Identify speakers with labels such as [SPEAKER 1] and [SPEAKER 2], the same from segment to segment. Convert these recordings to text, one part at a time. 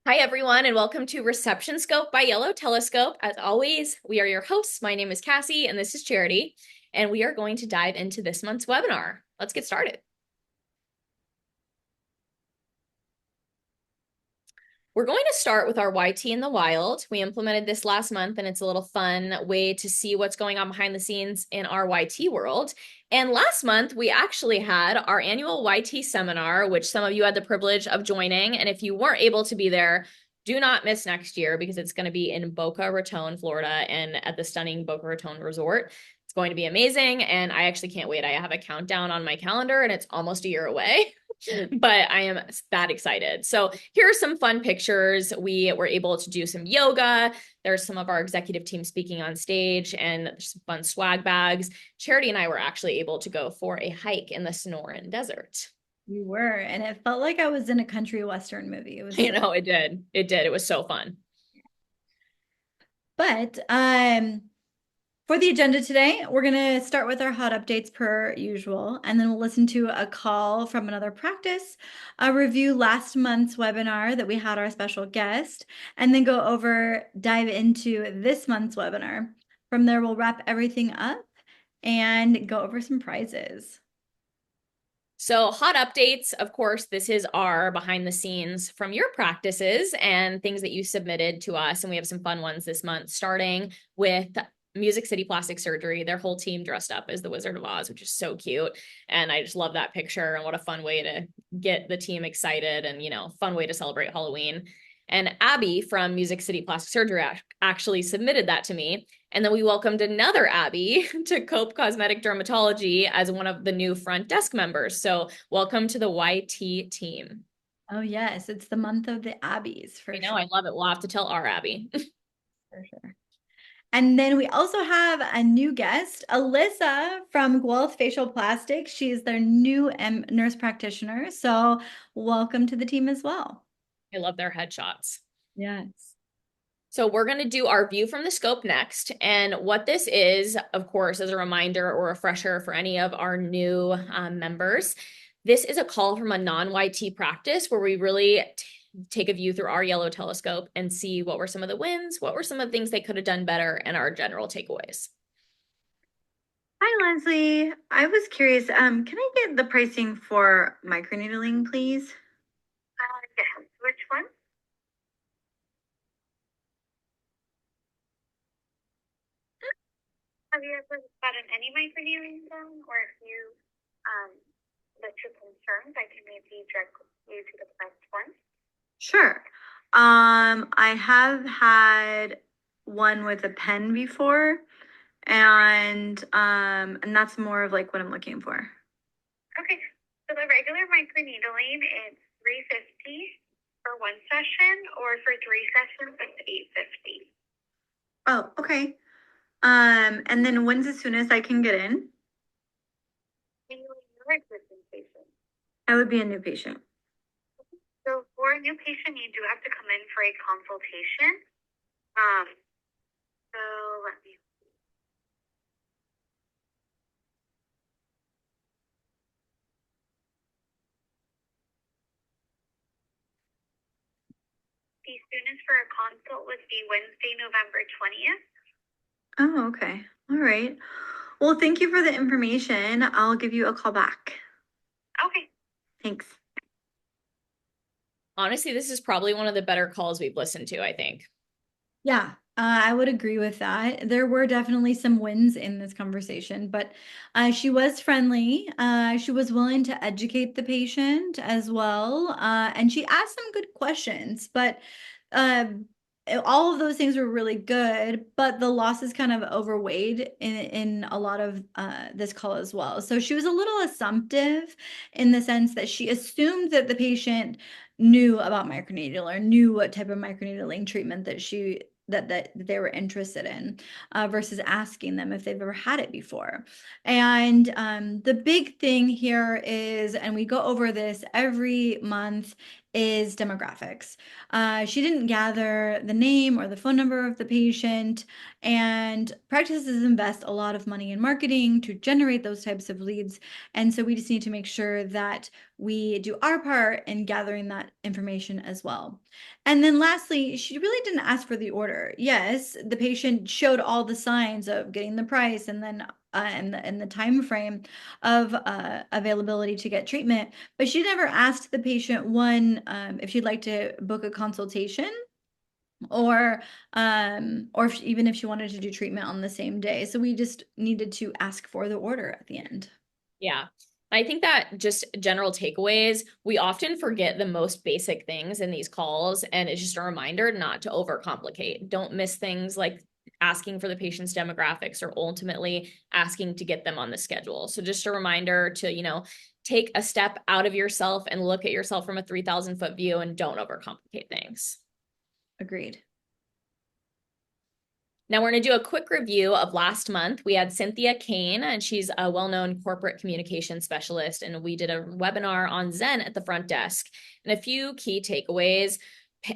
[SPEAKER 1] Hi, everyone, and welcome to ReceptionScope by Yellow Telescope. As always, we are your hosts. My name is Cassie, and this is Charity, and we are going to dive into this month's webinar. Let's get started. We're going to start with our YT in the wild. We implemented this last month, and it's a little fun way to see what's going on behind the scenes in our YT world. And last month, we actually had our annual YT seminar, which some of you had the privilege of joining. And if you weren't able to be there, do not miss next year because it's going to be in Boca Raton, Florida, and at the stunning Boca Raton Resort. It's going to be amazing, and I actually can't wait. I have a countdown on my calendar, and it's almost a year away. But I am that excited. So here are some fun pictures. We were able to do some yoga. There's some of our executive team speaking on stage, and there's some fun swag bags. Charity and I were actually able to go for a hike in the Sonoran Desert.
[SPEAKER 2] You were, and it felt like I was in a country western movie. It was
[SPEAKER 1] You
[SPEAKER 2] so,
[SPEAKER 1] know, it did. It did. It was so fun.
[SPEAKER 2] but for the agenda today, we're gonna start with our hot updates per usual, and then we'll listen to a call from another practice, review last month's webinar that we had our special guest, and then dive into this month's webinar. From there, we'll wrap everything up and go over some prizes.
[SPEAKER 1] So, hot updates, of course, this is our behind the scenes from your practices and things that you submitted to us. And we have some fun ones this month, starting with Music City Plastic Surgery, their whole team dressed up as the Wizard of Oz, which is so cute. And I just love that picture, and what a fun way to get the team excited and, fun way to celebrate Halloween. And Abby from Music City Plastic Surgery actually submitted that to me. And then we welcomed another Abby to Cope Cosmetic Dermatology as one of the new front desk members. So welcome to the YT team.
[SPEAKER 2] Oh yes, it's the month of the Abbeys
[SPEAKER 1] I
[SPEAKER 2] for
[SPEAKER 1] know,
[SPEAKER 2] sure.
[SPEAKER 1] I love it. We'll have to tell our Abby.
[SPEAKER 2] For sure. And then we also have a new guest, Alyssa from Guelph Facial Plastics. She is their new nurse practitioner. So welcome to the team as well.
[SPEAKER 1] I love their headshots.
[SPEAKER 2] Yes.
[SPEAKER 1] So we're going to do our view from the scope next. And what this is, of course, as a reminder or refresher for any of our new members, this is a call from a non-YT practice where we really take a view through our yellow telescope and see what were some of the wins, what were some of the things they could have done better, and our general takeaways.
[SPEAKER 3] Hi, Leslie. I was curious, can I get the pricing for microneedling, please? Yes. Which one? Have you ever gotten any microneedling done? Or if you list your concerns, I can maybe direct you to the best one. Sure. I have had one with a pen before, and that's more of like what I'm looking for. Okay. So the regular microneedling is $350 for one session, or for 3 sessions, it's $850. Oh, okay. And then when's the soonest I can get in? You're existing patient. I would be a new patient. So for a new patient, you do have to come in for a consultation. So let me. The soonest for a consult would be Wednesday, November 20th. Oh, okay. All right. Well, thank you for the information. I'll give you a call back. Okay. Thanks.
[SPEAKER 1] Honestly, this is probably one of the better calls we've listened to, I think.
[SPEAKER 2] Yeah, I would agree with that. There were definitely some wins in this conversation, but she was friendly. She was willing to educate the patient as well. And she asked some good questions, but uh, all of those things were really good, but the losses kind of overweighed in a lot of this call as well. So she was a little assumptive in the sense that she assumed that the patient knew about microneedling or knew what type of microneedling treatment that they were interested in, versus asking them if they've ever had it before. And the big thing here is, and we go over this every month, is demographics. She didn't gather the name or the phone number of the patient, and practices invest a lot of money in marketing to generate those types of leads. And so we just need to make sure that we do our part in gathering that information as well. And then lastly, she really didn't ask for the order. Yes, the patient showed all the signs of getting the price and then and the time frame of availability to get treatment, but she never asked the patient if she'd like to book a consultation or even if she wanted to do treatment on the same day. So we just needed to ask for the order at the end.
[SPEAKER 1] Yeah. I think that just general takeaways, we often forget the most basic things in these calls, and it's just a reminder not to overcomplicate. Don't miss things like asking for the patient's demographics or ultimately asking to get them on the schedule. So just a reminder to, take a step out of yourself and look at yourself from a 3,000-foot view and don't overcomplicate things.
[SPEAKER 2] Agreed.
[SPEAKER 1] Now we're going to do a quick review of last month. We had Cynthia Kane, and she's a well-known corporate communication specialist, and we did a webinar on Zen at the front desk. And a few key takeaways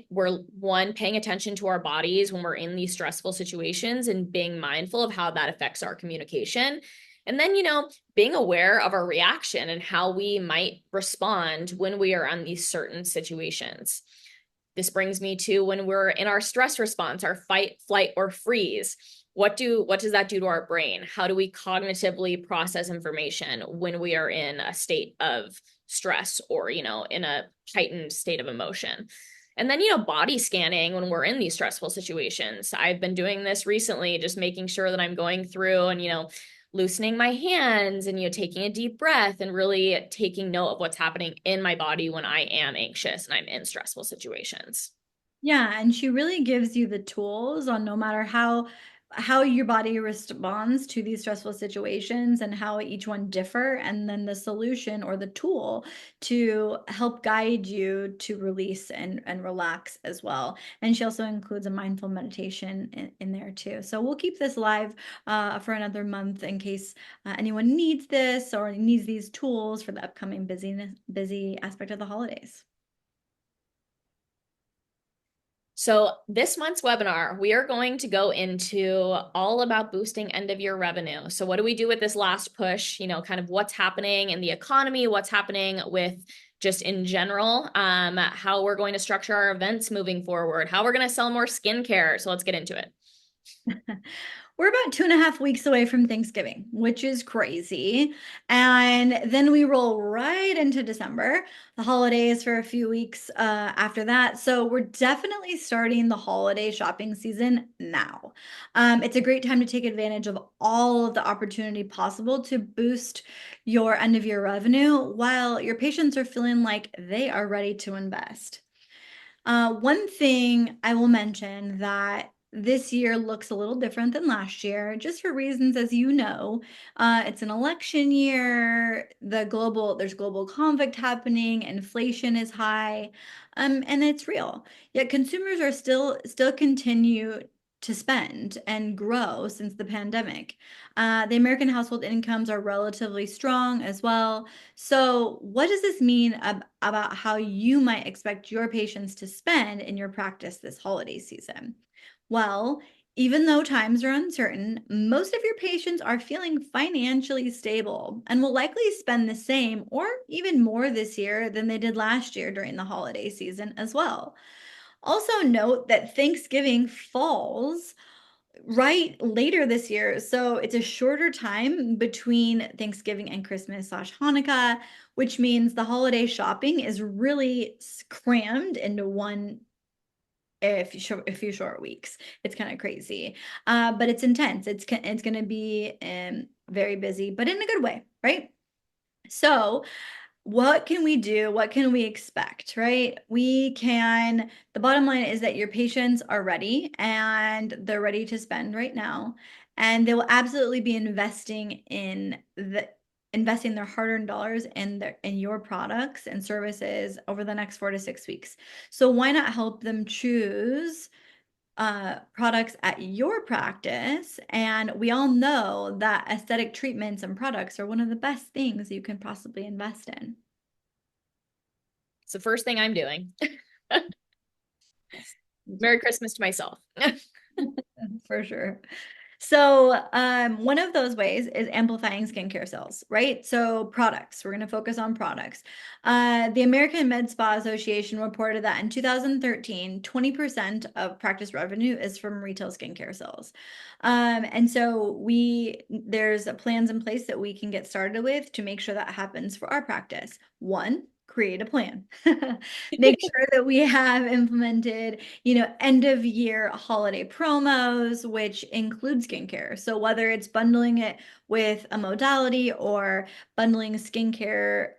[SPEAKER 1] were, one, paying attention to our bodies when we're in these stressful situations and being mindful of how that affects our communication. And then, being aware of our reaction and how we might respond when we are in these certain situations. This brings me to when we're in our stress response, our fight, flight, or freeze. What does that do to our brain? How do we cognitively process information when we are in a state of stress or, in a heightened state of emotion? And then, body scanning when we're in these stressful situations. I've been doing this recently, just making sure that I'm going through and, loosening my hands and, taking a deep breath and really taking note of what's happening in my body when I am anxious and I'm in stressful situations.
[SPEAKER 2] Yeah, and she really gives you the tools on no matter how your body responds to these stressful situations and how each one differ, and then the solution or the tool to help guide you to release and relax as well. And she also includes a mindful meditation in there too. So we'll keep this live for another month in case anyone needs this or needs these tools for the upcoming busy aspect of the holidays.
[SPEAKER 1] So this month's webinar, we are going to go into all about boosting end of year revenue. So what do we do with this last push? Kind of what's happening in the economy, what's happening with just in general, how we're going to structure our events moving forward, how we're going to sell more skincare. So let's get into it.
[SPEAKER 2] We're about 2.5 weeks away from Thanksgiving, which is crazy. And then we roll right into December, the holidays for a few weeks after that. So we're definitely starting the holiday shopping season now. It's a great time to take advantage of all of the opportunity possible to boost your end of year revenue while your patients are feeling like they are ready to invest. One thing I will mention that this year looks a little different than last year, just for reasons, as you know, it's an election year, there's global conflict happening, inflation is high, and it's real. Yet consumers are still continue to spend and grow since the pandemic. The American household incomes are relatively strong as well. So what does this mean about how you might expect your patients to spend in your practice this holiday season? Well, even though times are uncertain, most of your patients are feeling financially stable and will likely spend the same or even more this year than they did last year during the holiday season as well. Also note that Thanksgiving falls right later this year. So it's a shorter time between Thanksgiving and Christmas/Hanukkah, which means the holiday shopping is really crammed into a few short weeks. It's kind of crazy, but it's intense. It's going to be very busy, but in a good way, right? So what can we do? What can we expect, right? The bottom line is that your patients are ready and they're ready to spend right now. And they will absolutely be investing their hard-earned dollars in your products and services over the next 4 to 6 weeks. So why not help them choose products at your practice? And we all know that aesthetic treatments and products are one of the best things you can possibly invest in.
[SPEAKER 1] It's the first thing I'm doing. Merry Christmas to myself.
[SPEAKER 2] For sure. So, one of those ways is amplifying skincare sales, right? So, products, we're going to focus on products. The American Med Spa Association reported that in 2013, 20% of practice revenue is from retail skincare sales. And so there's plans in place that we can get started with to make sure that happens for our practice. One, create a plan. Make sure that we have implemented, end of year holiday promos, which include skincare. So whether it's bundling it with a modality or bundling skincare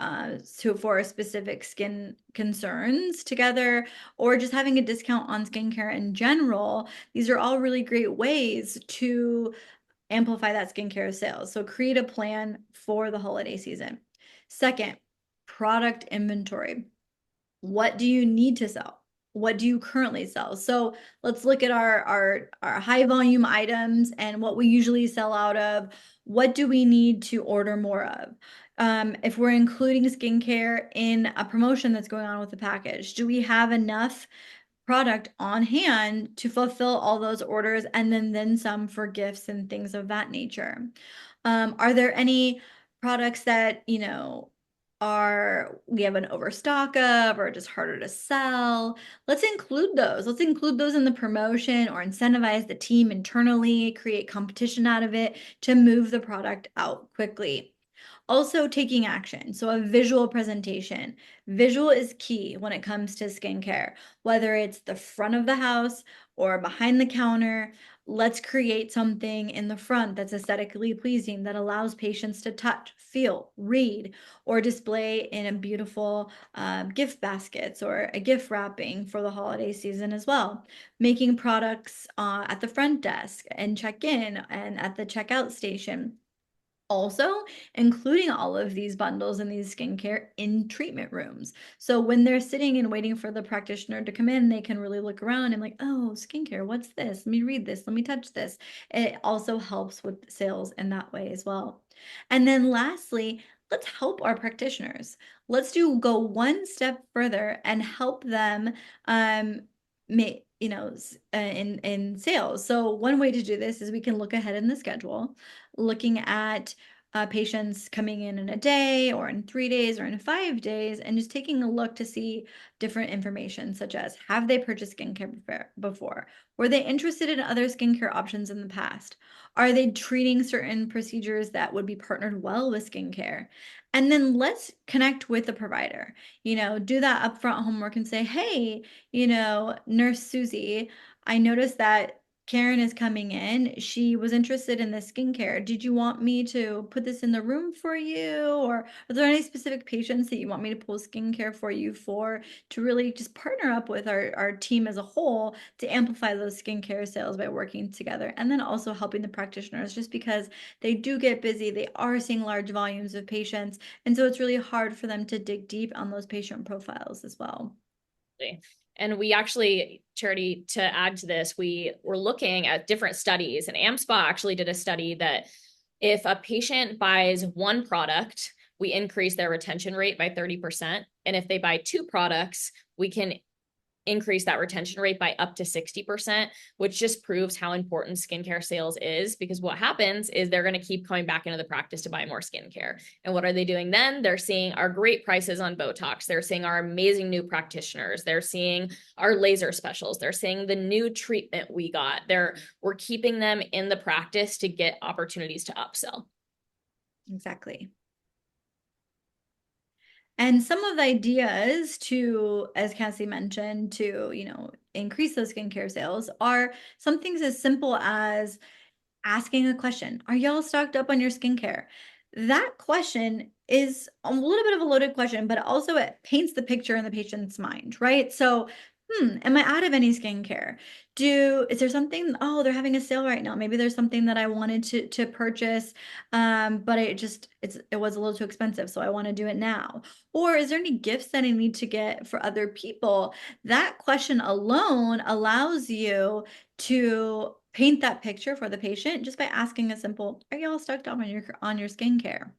[SPEAKER 2] for specific skin concerns together, or just having a discount on skincare in general, these are all really great ways to amplify that skincare sales. So create a plan for the holiday season. Second, product inventory. What do you need to sell? What do you currently sell? So let's look at our high volume items and what we usually sell out of. What do we need to order more of? If we're including skincare in a promotion that's going on with the package, do we have enough product on hand to fulfill all those orders and then some for gifts and things of that nature? Are there any products that, we have an overstock of or just harder to sell? Let's include those. Let's include those in the promotion or incentivize the team internally, create competition out of it to move the product out quickly. Also taking action. So a visual presentation. Visual is key when it comes to skincare, whether it's the front of the house or behind the counter. Let's create something in the front that's aesthetically pleasing that allows patients to touch, feel, read, or display in a beautiful gift baskets or a gift wrapping for the holiday season as well. Making products at the front desk and check in and at the checkout station. Also, including all of these bundles and these skincare in treatment rooms. So when they're sitting and waiting for the practitioner to come in, they can really look around and like, oh, skincare, what's this? Let me read this. Let me touch this. It also helps with sales in that way as well. And then lastly, let's help our practitioners. Let's go one step further and help them make, in sales. So one way to do this is we can look ahead in the schedule, looking at patients coming in a day or in 3 days or in 5 days, and just taking a look to see different information such as, have they purchased skincare before? Were they interested in other skincare options in the past? Are they treating certain procedures that would be partnered well with skincare? And then let's connect with the provider, do that upfront homework and say, hey, Nurse Susie, I noticed that Karen is coming in. She was interested in the skincare. Did you want me to put this in the room for you? Or are there any specific patients that you want me to pull skincare for you for to really just partner up with our team as a whole to amplify those skincare sales by working together? And then also helping the practitioners just because they do get busy. They are seeing large volumes of patients. And so it's really hard for them to dig deep on those patient profiles as well.
[SPEAKER 1] And we actually, Charity, to add to this, we were looking at different studies, and AmSpa actually did a study that if a patient buys one product, we increase their retention rate by 30%. And if they buy two products, we can increase that retention rate by up to 60%, which just proves how important skincare sales is, because what happens is they're going to keep coming back into the practice to buy more skincare. And what are they doing then? They're seeing our great prices on Botox. They're seeing our amazing new practitioners. They're seeing our laser specials. They're seeing the new treatment we got. We're keeping them in the practice to get opportunities to upsell.
[SPEAKER 2] Exactly. And some of the ideas to, as Cassie mentioned, to, increase those skincare sales are some things as simple as asking a question. Are y'all stocked up on your skincare? That question is a little bit of a loaded question, but also it paints the picture in the patient's mind, right? So, am I out of any skincare? Is there something, oh, they're having a sale right now. Maybe there's something that I wanted to purchase, but it was a little too expensive, so I want to do it now. Or is there any gifts that I need to get for other people? That question alone allows you to paint that picture for the patient just by asking a simple, are you all stocked up on your skincare?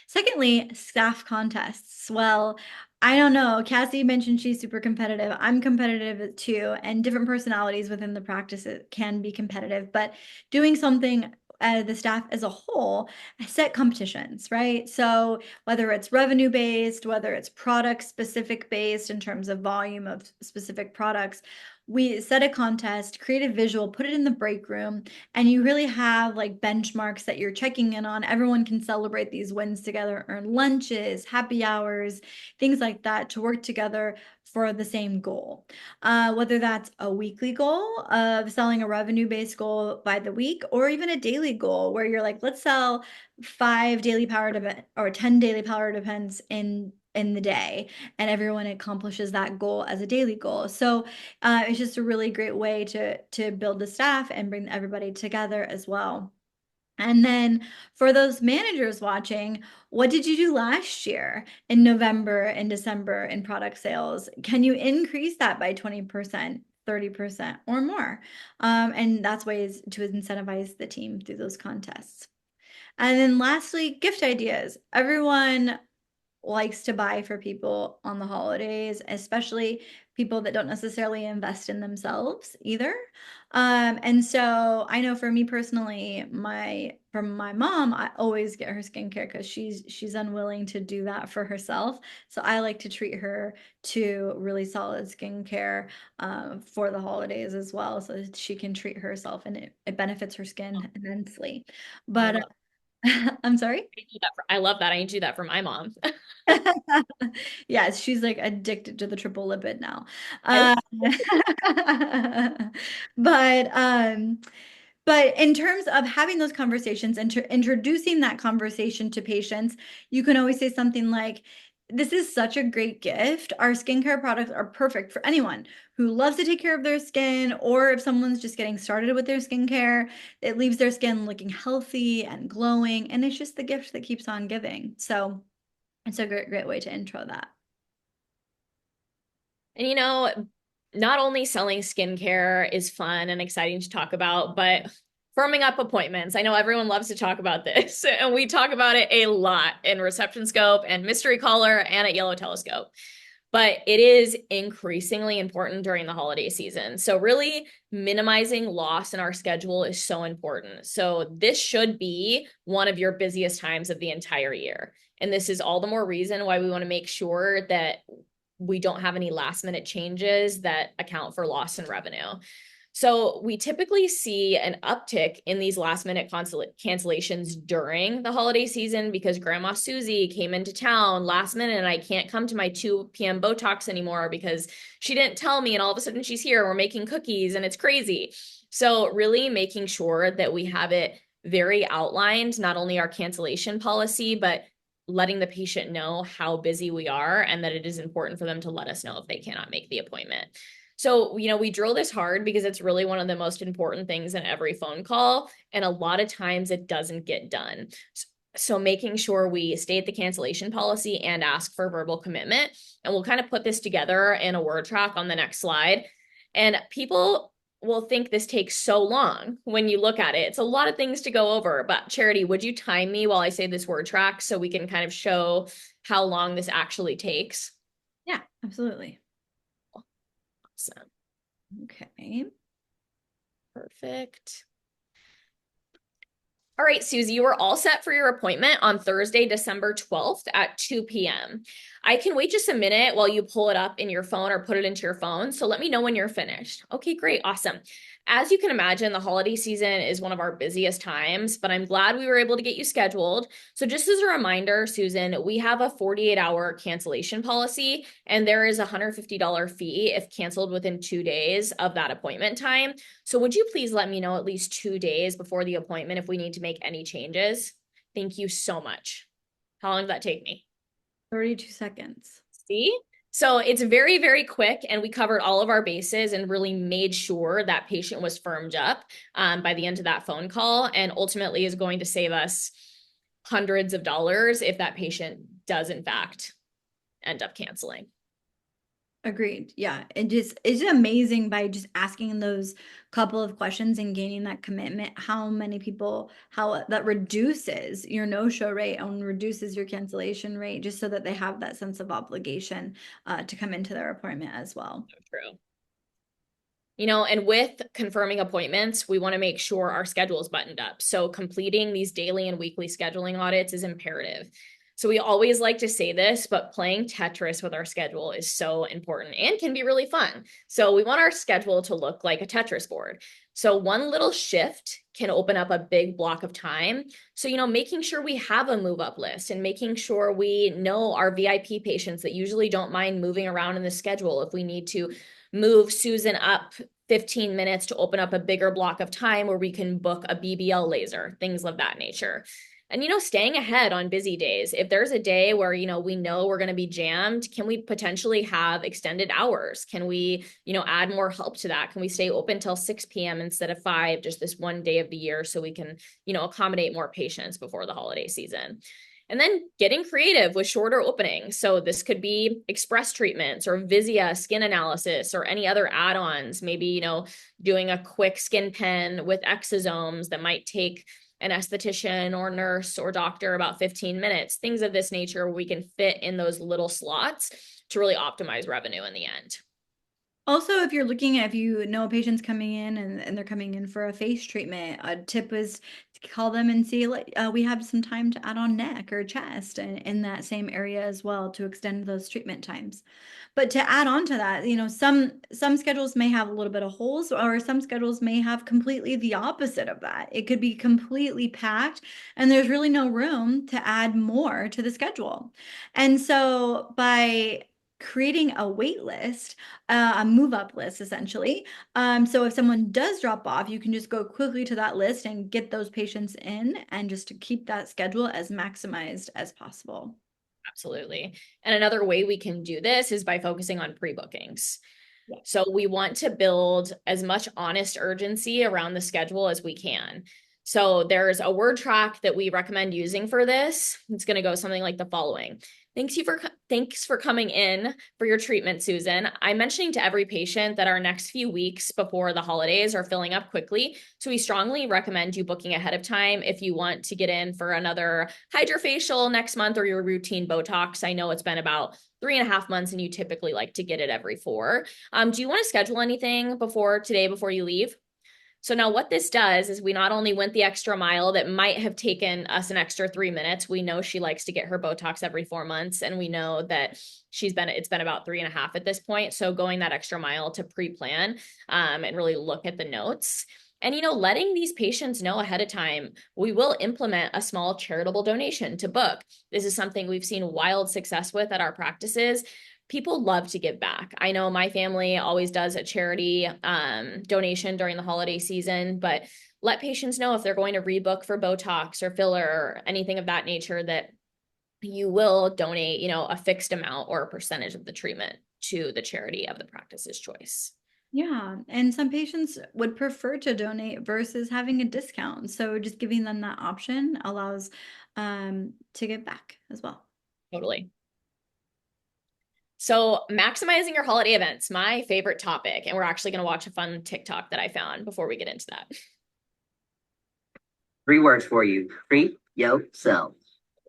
[SPEAKER 2] Secondly, staff contests. Well, I don't know. Cassie mentioned she's super competitive. I'm competitive too, and different personalities within the practice can be competitive, but doing something the staff as a whole set competitions, right? So whether it's revenue based, whether it's product specific based in terms of volume of specific products, we set a contest, create a visual, put it in the break room, and you really have like benchmarks that you're checking in on. Everyone can celebrate these wins together, earn lunches, happy hours, things like that to work together for the same goal. Whether that's a weekly goal of selling a revenue-based goal by the week, or even a daily goal where you're like, let's sell 5 daily powered event or 10 daily powered events in the day, and everyone accomplishes that goal as a daily goal. So it's just a really great way to build the staff and bring everybody together as well. And then for those managers watching, what did you do last year in November and December in product sales? Can you increase that by 20%, 30%, or more? And that's ways to incentivize the team through those contests. And then lastly, gift ideas. Everyone likes to buy for people on the holidays, especially people that don't necessarily invest in themselves either. And so I know for me personally, from my mom, I always get her skincare because she's unwilling to do that for herself. So I like to treat her to really solid skincare for the holidays as well, so that she can treat herself and it benefits her skin immensely.
[SPEAKER 1] I
[SPEAKER 2] But
[SPEAKER 1] love
[SPEAKER 2] I'm sorry.
[SPEAKER 1] I love that. I need to do that for my mom.
[SPEAKER 2] Yes, she's like addicted to the triple lipid now.
[SPEAKER 1] I
[SPEAKER 2] Uh, but um, but in terms of having those conversations and introducing that conversation to patients, you can always say something like, this is such a great gift. Our skincare products are perfect for anyone who loves to take care of their skin, or if someone's just getting started with their skincare, it leaves their skin looking healthy and glowing, and it's just the gift that keeps on giving. So it's a great way to intro that.
[SPEAKER 1] And not only selling skincare is fun and exciting to talk about, but firming up appointments. I know everyone loves to talk about this, and we talk about it a lot in ReceptionScope and Mystery Caller and at Yellow Telescope. But it is increasingly important during the holiday season. So really minimizing loss in our schedule is so important. So this should be one of your busiest times of the entire year. And this is all the more reason why we want to make sure that we don't have any last minute changes that account for loss in revenue. So we typically see an uptick in these last minute cancellations during the holiday season because Grandma Susie came into town last minute and I can't come to my 2 p.m. Botox anymore because she didn't tell me, and all of a sudden she's here. We're making cookies and it's crazy. So really making sure that we have it very outlined, not only our cancellation policy, but letting the patient know how busy we are and that it is important for them to let us know if they cannot make the appointment. So, we drill this hard because it's really one of the most important things in every phone call. And a lot of times it doesn't get done. So making sure we state the cancellation policy and ask for verbal commitment. And we'll kind of put this together in a word track on the next slide. And people will think this takes so long when you look at it. It's a lot of things to go over. But Charity, would you time me while I say this word track so we can kind of show how long this actually takes?
[SPEAKER 2] Yeah, absolutely.
[SPEAKER 1] Awesome.
[SPEAKER 2] Okay.
[SPEAKER 1] Perfect. All right, Susie, you are all set for your appointment on Thursday, December 12th at 2 p.m. I can wait just a minute while you pull it up in your phone or put it into your phone. So let me know when you're finished. Okay, great. Awesome. As you can imagine, the holiday season is one of our busiest times, but I'm glad we were able to get you scheduled. So just as a reminder, Susan, we have a 48-hour cancellation policy, and there is a $150 fee if canceled within 2 days of that appointment time. So would you please let me know at least 2 days before the appointment if we need to make any changes? Thank you so much. How long did that take me?
[SPEAKER 2] 32 seconds.
[SPEAKER 1] See? So it's very, very quick, and we covered all of our bases and really made sure that patient was firmed up by the end of that phone call, and ultimately is going to save us hundreds of dollars if that patient does in fact end up canceling.
[SPEAKER 2] Agreed. Yeah. It's amazing by just asking those couple of questions and gaining that commitment, how many people, how that reduces your no-show rate and reduces your cancellation rate, just so that they have that sense of obligation to come into their appointment as well.
[SPEAKER 1] True. You know, and with confirming appointments, we want to make sure our schedule is buttoned up. So completing these daily and weekly scheduling audits is imperative. So we always like to say this, but playing Tetris with our schedule is so important and can be really fun. So we want our schedule to look like a Tetris board. So one little shift can open up a big block of time. So, you know, making sure we have a move up list and making sure we know our VIP patients that usually don't mind moving around in the schedule if we need to move Susan up 15 minutes to open up a bigger block of time where we can book a BBL laser, things of that nature. And, you know, staying ahead on busy days. If there's a day where, you know, we know we're going to be jammed, can we potentially have extended hours? Can we, you know, add more help to that? Can we stay open till 6 p.m. instead of 5, just this one day of the year so we can, you know, accommodate more patients before the holiday season? And then getting creative with shorter openings. So this could be express treatments or Visia skin analysis or any other add-ons. Maybe, you know, doing a quick skin pen with exosomes that might take an esthetician or nurse or doctor about 15 minutes, things of this nature we can fit in those little slots to really optimize revenue in the end.
[SPEAKER 2] Also, if you're looking at, if you know a patient's coming in and they're coming in for a face treatment, a tip is to call them and see, like, we have some time to add on neck or chest and in that same area as well to extend those treatment times. But to add on to that, you know, some schedules may have a little bit of holes, or some schedules may have completely the opposite of that. It could be completely packed and there's really no room to add more to the schedule. And so by creating a wait list, a move up list essentially. So if someone does drop off, you can just go quickly to that list and get those patients in, and just to keep that schedule as maximized as possible.
[SPEAKER 1] Absolutely. And another way we can do this is by focusing on pre-bookings.
[SPEAKER 2] Yeah.
[SPEAKER 1] So we want to build as much honest urgency around the schedule as we can. So there's a word track that we recommend using for this. It's going to go something like the following. Thanks for coming in for your treatment, Susan. I'm mentioning to every patient that our next few weeks before the holidays are filling up quickly. So we strongly recommend you booking ahead of time if you want to get in for another hydrofacial next month or your routine Botox. I know it's been about 3.5 months and you typically like to get it every 4. Do you want to schedule anything before you leave? So now what this does is we not only went the extra mile that might have taken us an extra 3 minutes. We know she likes to get her Botox every 4 months, and we know that it's been about 3.5 at this point. So going that extra mile to pre-plan and really look at the notes. And, you know, letting these patients know ahead of time, we will implement a small charitable donation to book. This is something we've seen wild success with at our practices. People love to give back. I know my family always does a charity donation during the holiday season, but let patients know if they're going to rebook for Botox or filler or anything of that nature that you will donate, you know, a fixed amount or a percentage of the treatment to the charity of the practice's choice.
[SPEAKER 2] Yeah, and some patients would prefer to donate versus having a discount. So just giving them that option allows to give back as well.
[SPEAKER 1] Totally. So maximizing your holiday events, my favorite topic. And we're actually going to watch a fun TikTok that I found before we get into that.
[SPEAKER 4] 3 words for you. Treat yourself.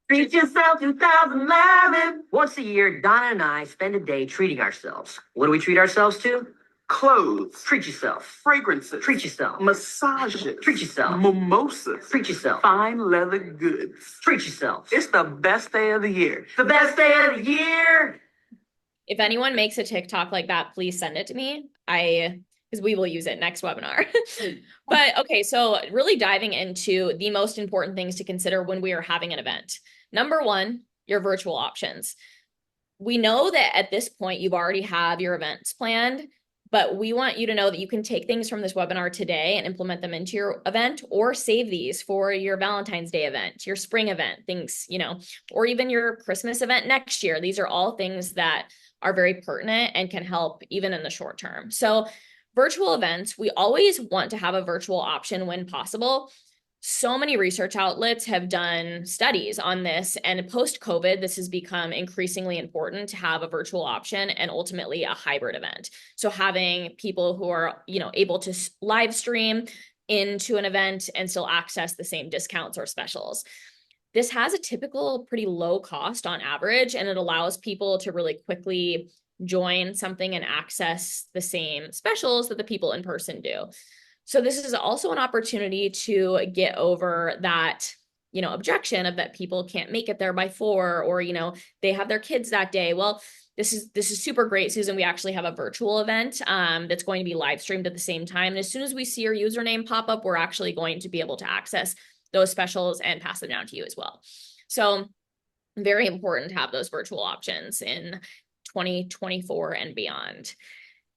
[SPEAKER 4] Treat yourself 2011. Once a year, Donna and I spend a day treating ourselves. What do we treat ourselves to?
[SPEAKER 5] Clothes,
[SPEAKER 4] Treat yourself.
[SPEAKER 5] fragrances,
[SPEAKER 4] Treat yourself.
[SPEAKER 5] massages,
[SPEAKER 4] Treat yourself.
[SPEAKER 5] mimosas,
[SPEAKER 4] Treat yourself.
[SPEAKER 5] fine leather goods.
[SPEAKER 4] Treat yourself.
[SPEAKER 5] It's the best day of the year.
[SPEAKER 4] The best day of the year.
[SPEAKER 1] If anyone makes a TikTok like that, please send it to me. Because we will use it next webinar. But okay, so really diving into the most important things to consider when we are having an event. Number 1, your virtual options. We know that at this point, you've already have your events planned, but we want you to know that you can take things from this webinar today and implement them into your event, or save these for your Valentine's Day event, your spring event, things, you know, or even your Christmas event next year. These are all things that are very pertinent and can help even in the short term. So virtual events, we always want to have a virtual option when possible. so many research outlets have done studies on this, and post-COVID, this has become increasingly important to have a virtual option and ultimately a hybrid event. So having people who are, able to live stream into an event and still access the same discounts or specials. This has a typical pretty low cost on average, and it allows people to really quickly join something and access the same specials that the people in person do. So this is also an opportunity to get over that, objection of that people can't make it there by 4, or, they have their kids that day. Well, this is super great, Susan. We actually have a virtual event that's going to be live streamed at the same time. And as soon as we see your username pop up, we're actually going to be able to access those specials and pass them down to you as well. So very important to have those virtual options in 2024 and beyond.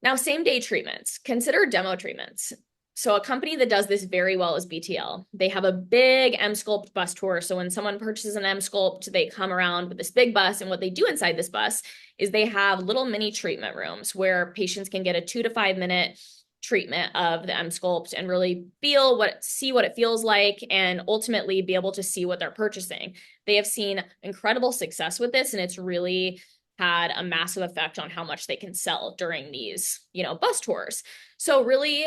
[SPEAKER 1] Now, same day treatments, consider demo treatments. So a company that does this very well is BTL. They have a big M-Sculpt bus tour. So when someone purchases an M-Sculpt, they come around with this big bus. And what they do inside this bus is they have little mini treatment rooms where patients can get a 2 to 5 minute treatment of the M-Sculpt and really see what it feels like, and ultimately be able to see what they're purchasing. They have seen incredible success with this, and it's really had a massive effect on how much they can sell during these, bus tours. So really,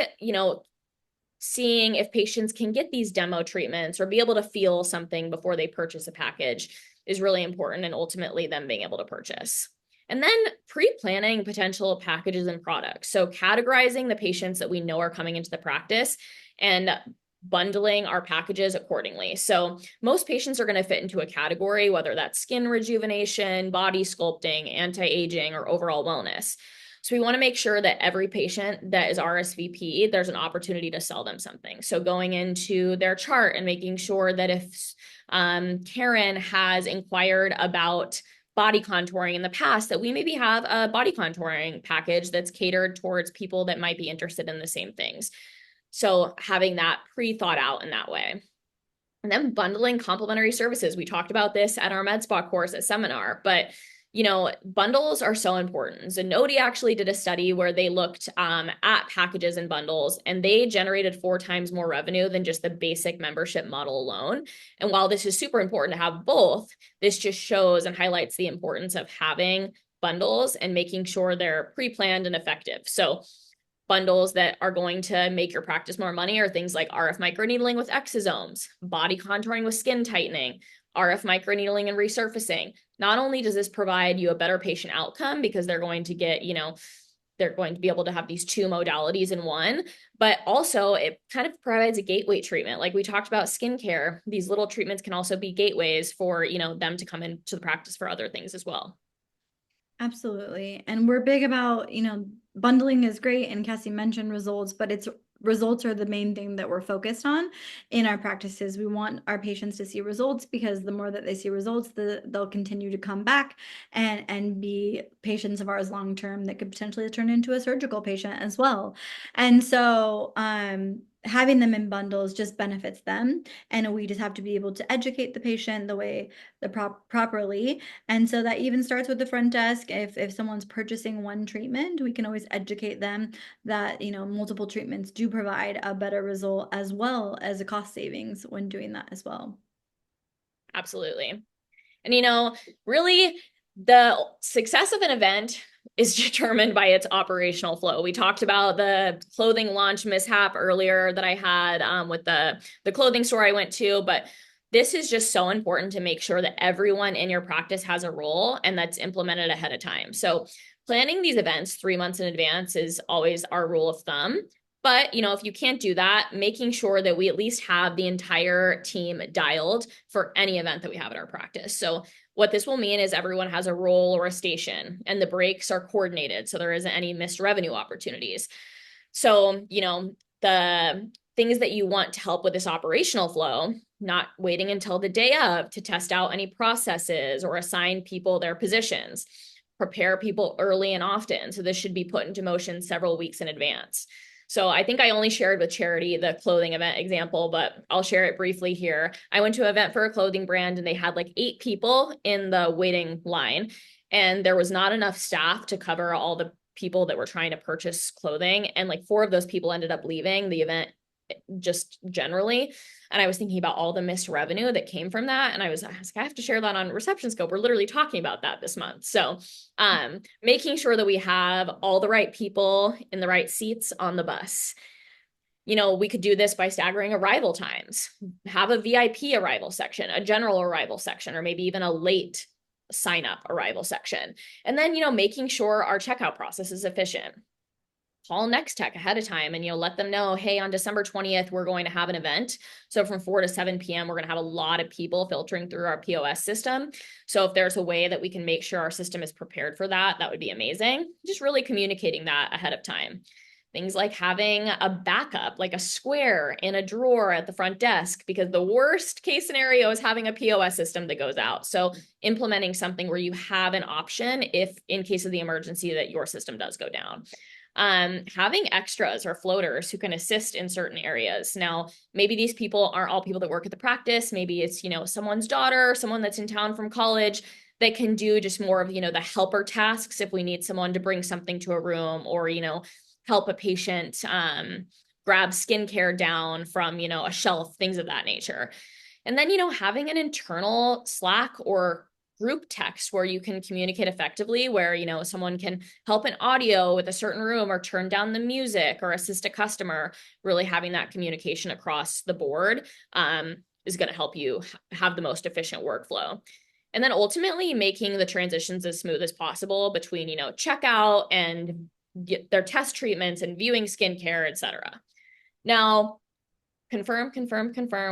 [SPEAKER 1] seeing if patients can get these demo treatments or be able to feel something before they purchase a package is really important, and ultimately them being able to purchase. And then pre-planning potential packages and products. So categorizing the patients that we know are coming into the practice and bundling our packages accordingly. So most patients are going to fit into a category, whether that's skin rejuvenation, body sculpting, anti-aging, or overall wellness. So we want to make sure that every patient that is RSVP, there's an opportunity to sell them something. So going into their chart and making sure that if Karen has inquired about body contouring in the past, that we maybe have a body contouring package that's catered towards people that might be interested in the same things. So having that pre-thought out in that way. And then bundling complementary services. We talked about this at our med spa course at seminar, but bundles are so important. Zenoti actually did a study where they looked at packages and bundles, and they generated 4 times more revenue than just the basic membership model alone. And while this is super important to have both, this just shows and highlights the importance of having bundles and making sure they're pre-planned and effective. So bundles that are going to make your practice more money are things like RF microneedling with exosomes, body contouring with skin tightening, RF microneedling and resurfacing. Not only does this provide you a better patient outcome because they're going to get, they're going to be able to have these 2 modalities in one, but also it kind of provides a gateway treatment. Like we talked about skincare, these little treatments can also be gateways for, them to come into the practice for other things as well.
[SPEAKER 2] Absolutely. And we're big about, bundling is great, and Cassie mentioned results, but results are the main thing that we're focused on in our practices. We want our patients to see results, because the more that they see results, they'll continue to come back and be patients of ours long term that could potentially turn into a surgical patient as well. And so having them in bundles just benefits them, and we just have to be able to educate the patient properly. And so that even starts with the front desk. If someone's purchasing one treatment, we can always educate them that multiple treatments do provide a better result, as well as a cost savings when doing that as well.
[SPEAKER 1] Absolutely. And really the success of an event is determined by its operational flow. We talked about the clothing launch mishap earlier that I had with the clothing store I went to, but this is just so important to make sure that everyone in your practice has a role and that's implemented ahead of time. So planning these events 3 months in advance is always our rule of thumb. But, if you can't do that, making sure that we at least have the entire team dialed for any event that we have at our practice. So what this will mean is everyone has a role or a station, and the breaks are coordinated, so there isn't any missed revenue opportunities. So, the things that you want to help with this operational flow, not waiting until the day of to test out any processes or assign people their positions. Prepare people early and often. So this should be put into motion several weeks in advance. So I think I only shared with Charity the clothing event example, but I'll share it briefly here. I went to an event for a clothing brand, and they had like 8 people in the waiting line, and there was not enough staff to cover all the people that were trying to purchase clothing. And like 4 of those people ended up leaving the event just generally. And I was thinking about all the missed revenue that came from that. And I was like, I have to share that on ReceptionScope. We're literally talking about that this month. So making sure that we have all the right people in the right seats on the bus. We could do this by staggering arrival times, have a VIP arrival section, a general arrival section, or maybe even a late sign up arrival section. And then, making sure our checkout process is efficient. Call Next Tech ahead of time and let them know, hey, on December 20th, we're going to have an event. So from 4 to 7 p.m., we're going to have a lot of people filtering through our POS system. So if there's a way that we can make sure our system is prepared for that, that would be amazing. Just really communicating that ahead of time. Things like having a backup, like a square in a drawer at the front desk, because the worst case scenario is having a POS system that goes out. So implementing something where you have an option if in case of the emergency that your system does go down. Having extras or floaters who can assist in certain areas. Now, maybe these people aren't all people that work at the practice. Maybe it's, someone's daughter, someone that's in town from college that can do just more of, the helper tasks if we need someone to bring something to a room or, help a patient grab skincare down from, a shelf, things of that nature. And then, having an internal Slack or group text where you can communicate effectively, where, someone can help in audio with a certain room or turn down the music or assist a customer, really having that communication across the board is going to help you have the most efficient workflow. And then ultimately making the transitions as smooth as possible between, checkout and get their test treatments and viewing skincare, etc. Now, confirm.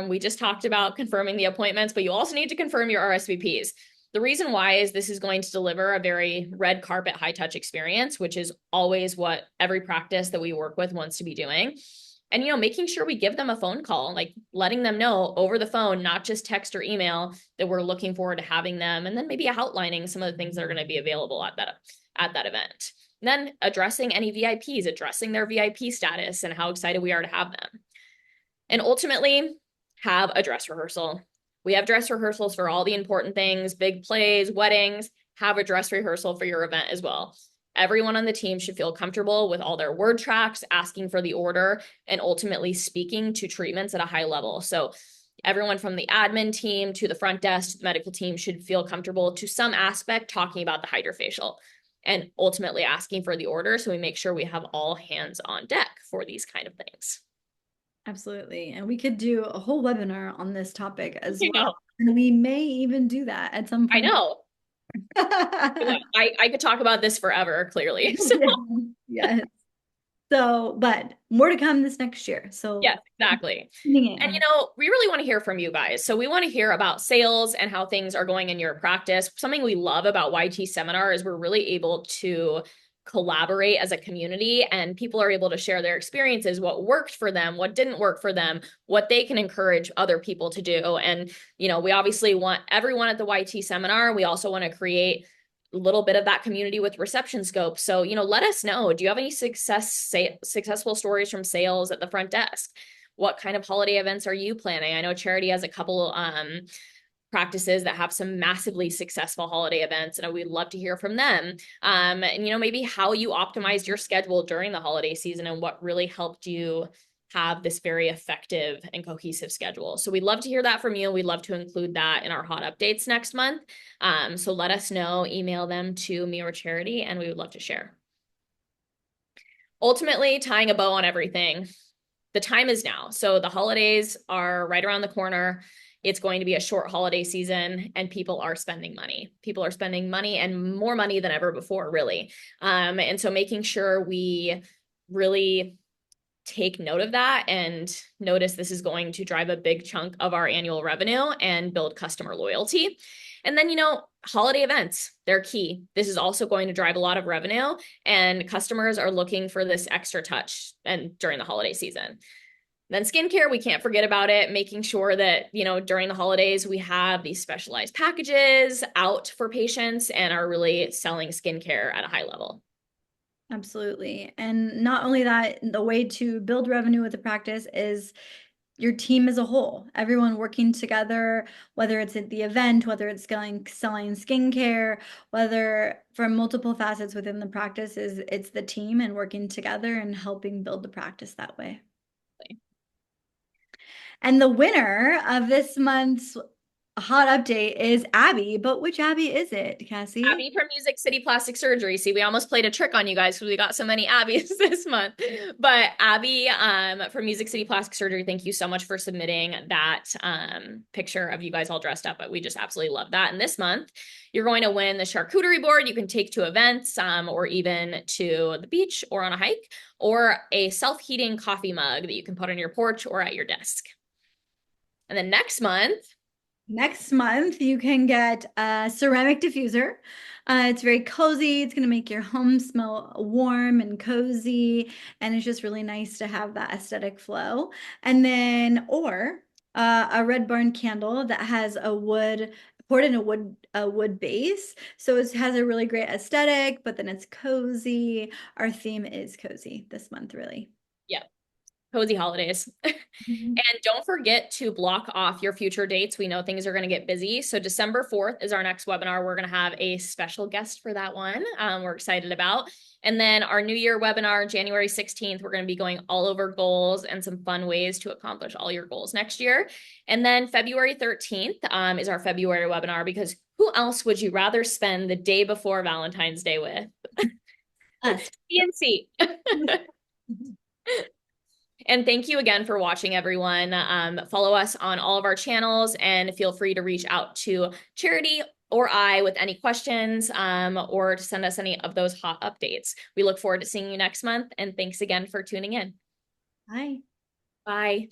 [SPEAKER 1] We just talked about confirming the appointments, but you also need to confirm your RSVPs. The reason why is this is going to deliver a very red carpet, high touch experience, which is always what every practice that we work with wants to be doing. And, making sure we give them a phone call, like letting them know over the phone, not just text or email, that we're looking forward to having them. And then maybe outlining some of the things that are going to be available at that event. And then addressing any VIPs, addressing their VIP status and how excited we are to have them. And ultimately, have a dress rehearsal. We have dress rehearsals for all the important things, big plays, weddings. Have a dress rehearsal for your event as well. Everyone on the team should feel comfortable with all their word tracks, asking for the order, and ultimately speaking to treatments at a high level. So everyone from the admin team to the front desk to the medical team should feel comfortable to some aspect talking about the hydrofacial and ultimately asking for the order. So we make sure we have all hands on deck for these kind of things.
[SPEAKER 2] Absolutely. And we could do a whole webinar on this topic as
[SPEAKER 1] I
[SPEAKER 2] well.
[SPEAKER 1] know.
[SPEAKER 2] And we may even do that at some
[SPEAKER 1] I
[SPEAKER 2] point.
[SPEAKER 1] know. I could talk about this forever, clearly. So.
[SPEAKER 2] Yes. So, but more to come this next year. So
[SPEAKER 1] Yes, exactly.
[SPEAKER 2] tuning
[SPEAKER 1] And
[SPEAKER 2] in.
[SPEAKER 1] we really want to hear from you guys. So we want to hear about sales and how things are going in your practice. Something we love about YT Seminar is we're really able to collaborate as a community and people are able to share their experiences, what worked for them, what didn't work for them, what they can encourage other people to do. And, we obviously want everyone at the YT Seminar. We also want to create a little bit of that community with ReceptionScope. So, let us know, do you have any successful stories from sales at the front desk? What kind of holiday events are you planning? I know Charity has a couple practices that have some massively successful holiday events, and we'd love to hear from them. And maybe how you optimized your schedule during the holiday season and what really helped you have this very effective and cohesive schedule. So we'd love to hear that from you. We'd love to include that in our hot updates next month. So let us know, email them to me or Charity, and we would love to share. Ultimately, tying a bow on everything. The time is now. So the holidays are right around the corner. It's going to be a short holiday season and people are spending money. People are spending money and more money than ever before, really. And so making sure we really take note of that and notice this is going to drive a big chunk of our annual revenue and build customer loyalty. And then, holiday events, they're key. This is also going to drive a lot of revenue and customers are looking for this extra touch and during the holiday season. Then skincare, we can't forget about it, making sure that, during the holidays, we have these specialized packages out for patients and are really selling skincare at a high level.
[SPEAKER 2] Absolutely. And not only that, the way to build revenue with the practice is your team as a whole, everyone working together, whether it's at the event, whether it's selling skincare, whether from multiple facets within the practice, it's the team and working together and helping build the practice that way. And the winner of this month's hot update is Abby. But which Abby is it, Cassie?
[SPEAKER 1] Abby from Music City Plastic Surgery. See, we almost played a trick on you guys because we got so many Abby's this month. But Abby from Music City Plastic Surgery, thank you so much for submitting that picture of you guys all dressed up. But we just absolutely love that. And this month, you're going to win the charcuterie board you can take to events or even to the beach or on a hike, or a self-heating coffee mug that you can put on your porch or at your desk. And then next month,
[SPEAKER 2] you can get a ceramic diffuser. It's very cozy. It's going to make your home smell warm and cozy. And it's just really nice to have that aesthetic flow. And then, or a Red Barn candle that has a wood, poured in a wood base. So it has a really great aesthetic, but then it's cozy. Our theme is cozy this month, really.
[SPEAKER 1] yeah, cozy holidays. And don't forget to block off your future dates. We know things are going to get busy. So December 4th is our next webinar. We're going to have a special guest for that one. We're excited about. And then our New Year webinar, January 16th, we're going to be going all over goals and some fun ways to accomplish all your goals next year. And then February 13th is our February webinar, because who else would you rather spend the day before Valentine's Day with?
[SPEAKER 2] Us.
[SPEAKER 1] PNC. And thank you again for watching, everyone. Follow us on all of our channels and feel free to reach out to Charity or I with any questions or to send us any of those hot updates. We look forward to seeing you next month. And thanks again for tuning in.
[SPEAKER 2] Bye.
[SPEAKER 1] Bye.